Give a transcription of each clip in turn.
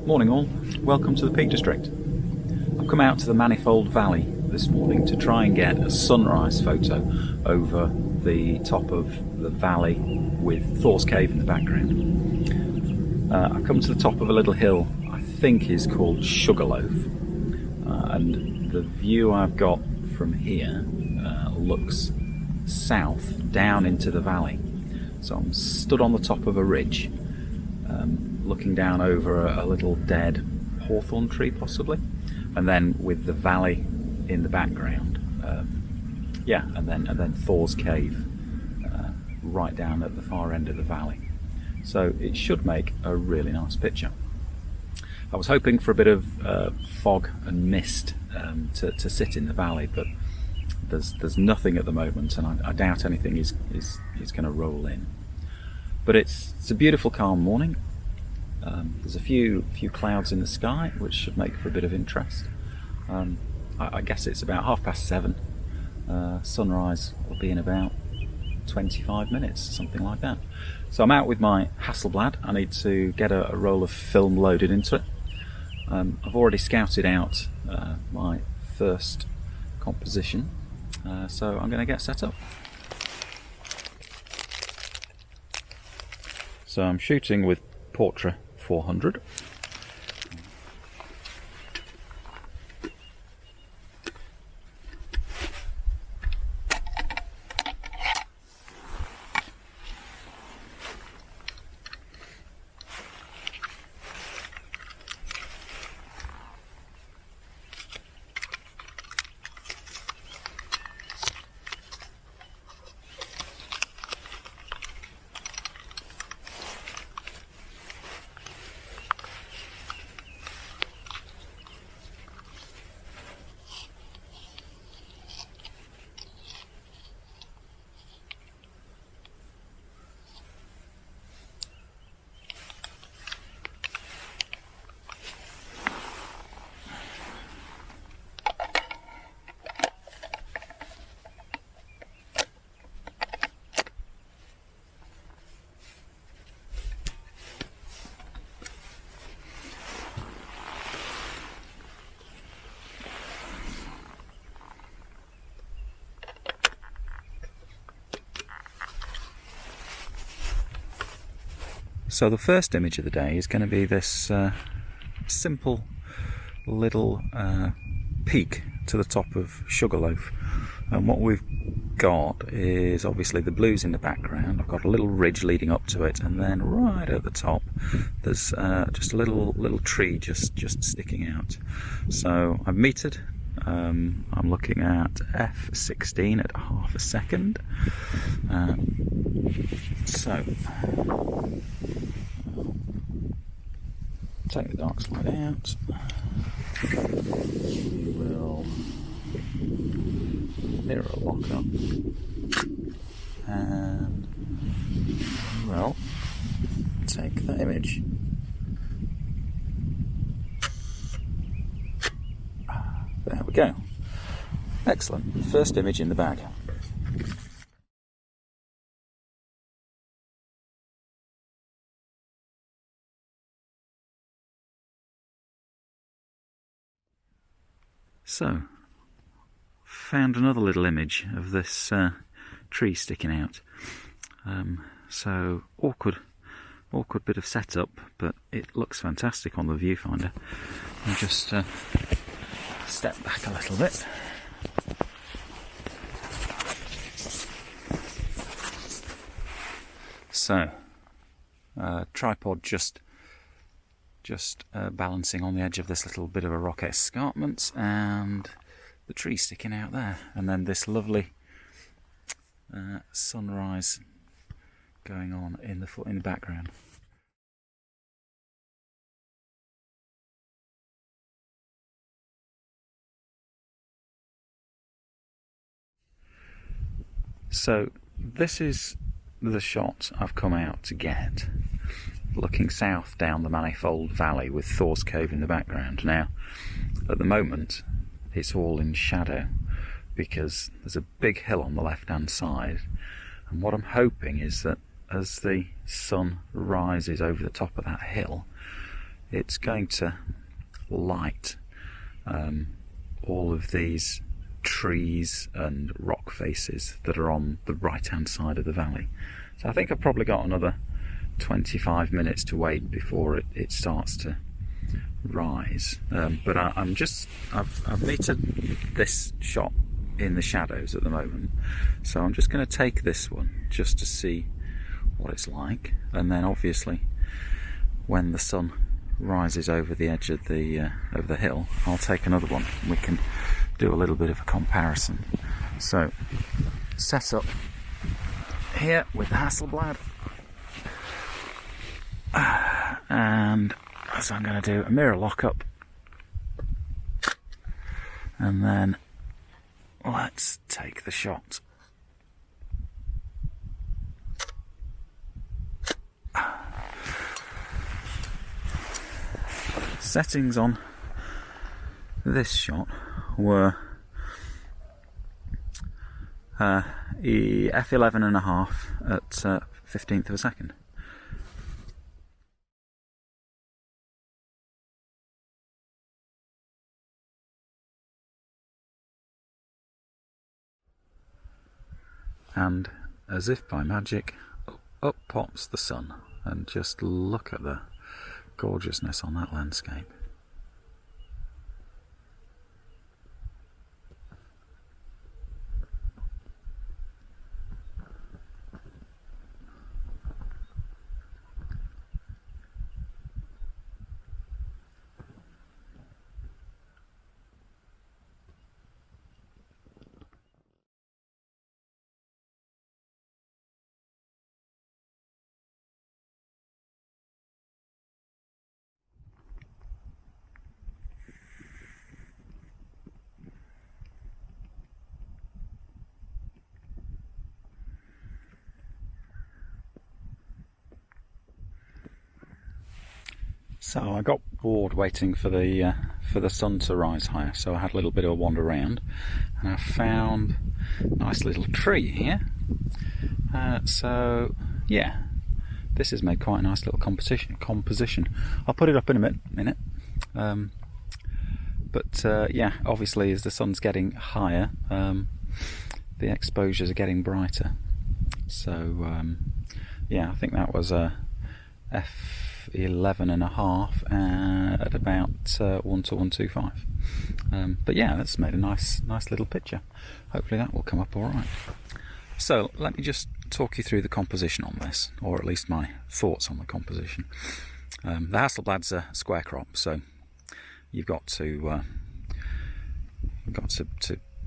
Morning all, welcome to the Peak District. I've come out to the Manifold Valley this morning to try and get a sunrise photo over the top of the valley with Thor's Cave in the background. I've come to the top of a little hill I think is called Sugarloaf, and the view I've got from here looks south down into the valley. So I'm stood on the top of a ridge looking down over a little dead hawthorn tree possibly, and then with the valley in the background, and then Thor's Cave right down at the far end of the valley. So it should make a really nice picture. I was hoping for a bit of fog and mist to sit in the valley, but there's nothing at the moment, and I doubt anything is going to roll in. But it's a beautiful calm morning. There's a few clouds in the sky, which should make for a bit of interest. I guess it's about 7:30. Sunrise will be in about 25 minutes, something like that. So I'm out with my Hasselblad. I need to get a roll of film loaded into it. I've already scouted out my first composition, so I'm going to get set up. So I'm shooting with Protra 400. So the first image of the day is going to be this simple little peak to the top of Sugarloaf, and what we've got is obviously the blues in the background. I've got a little ridge leading up to it, and then right at the top there's just a little tree just sticking out. So I've metered. I'm looking at f16 at half a second. So take the dark slide out. We will mirror lock up, and we'll take that image. There we go. Excellent. First image in the bag. So, found another little image of this tree sticking out. So awkward bit of setup, but it looks fantastic on the viewfinder. I'll just step back a little bit. So, tripod just balancing on the edge of this little bit of a rock escarpment, and the tree sticking out there, and then this lovely sunrise going on in the background. So this is the shot I've come out to get, looking south down the Manifold Valley with Thor's Cave in the background. Now, at the moment, it's all in shadow because there's a big hill on the left-hand side, and what I'm hoping is that as the sun rises over the top of that hill, it's going to light all of these trees and rock faces that are on the right hand side of the valley. So I think I've probably got another 25 minutes to wait before it starts to rise, but I've metered this shot in the shadows at the moment, so I'm just going to take this one just to see what it's like, and then obviously when the sun rises over the edge of the hill, I'll take another one and we can do a little bit of a comparison. So set up here with the Hasselblad, and so I'm going to do a mirror lockup, and then let's take the shot. Settings on this shot were f11.5 at 15th of a second. And as if by magic, up pops the sun, and just look at the gorgeousness on that landscape. So I got bored waiting for the sun to rise higher, so I had a little bit of a wander around, and I found a nice little tree here. So yeah, this has made quite a nice little composition. I'll put it up in a minute. But yeah, obviously as the sun's getting higher, the exposures are getting brighter. So yeah, I think that was a f11.5 at about 1 to 125. But yeah, that's made a nice little picture. Hopefully that will come up all right. So let me just talk you through the composition on this, or at least my thoughts on the composition. The Hasselblad's a square crop, so you've got to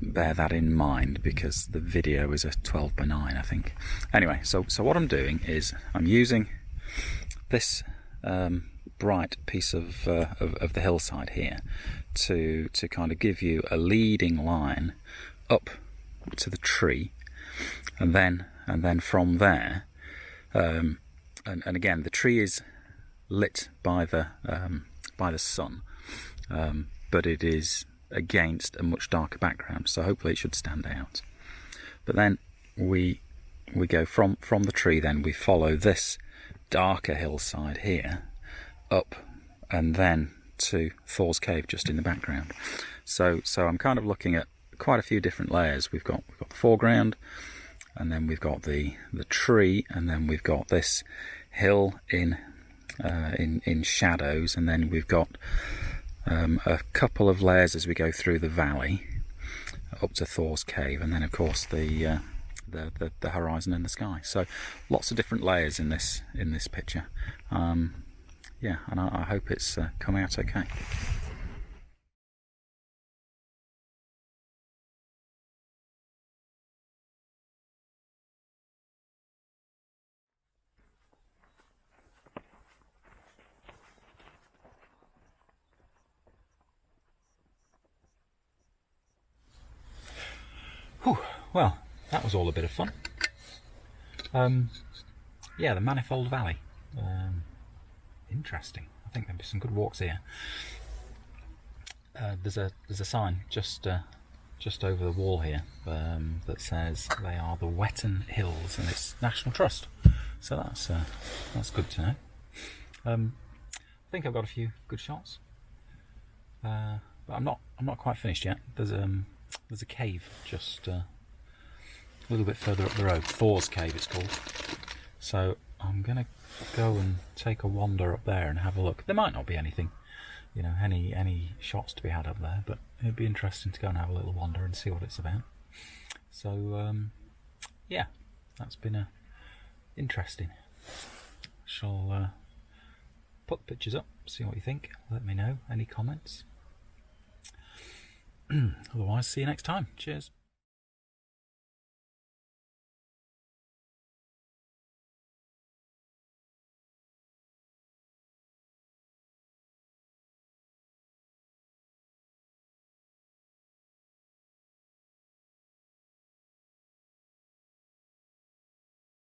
bear that in mind, because the video is a 12:9, I think. Anyway, so what I'm doing is I'm using this bright piece of the hillside here to kind of give you a leading line up to the tree, and then from there, and again the tree is lit by the sun, but it is against a much darker background, so hopefully it should stand out. But then we go from the tree, then we follow this darker hillside here up, and then to Thor's Cave just in the background. So I'm kind of looking at quite a few different layers. We've got the foreground, and then we've got the tree, and then we've got this hill in shadows, and then we've got a couple of layers as we go through the valley up to Thor's Cave, and then of course the horizon and the sky. So lots of different layers in this picture. Yeah, and I hope it's come out okay. Whew, well, that was all a bit of fun. Yeah, the Manifold Valley. Interesting. I think there'll be some good walks here. There's a sign just over the wall here that says they are the Wetton Hills, and it's National Trust. So that's good to know. think I've got a few good shots, but I'm not quite finished yet. There's a cave just a little bit further up the road. Thor's Cave it's called. So I'm gonna go and take a wander up there and have a look. There might not be anything, you know, any shots to be had up there, but it'd be interesting to go and have a little wander and see what it's about. So yeah, that's been interesting. Shall put the pictures up, see what you think. Let me know any comments. Otherwise, see you next time. Cheers.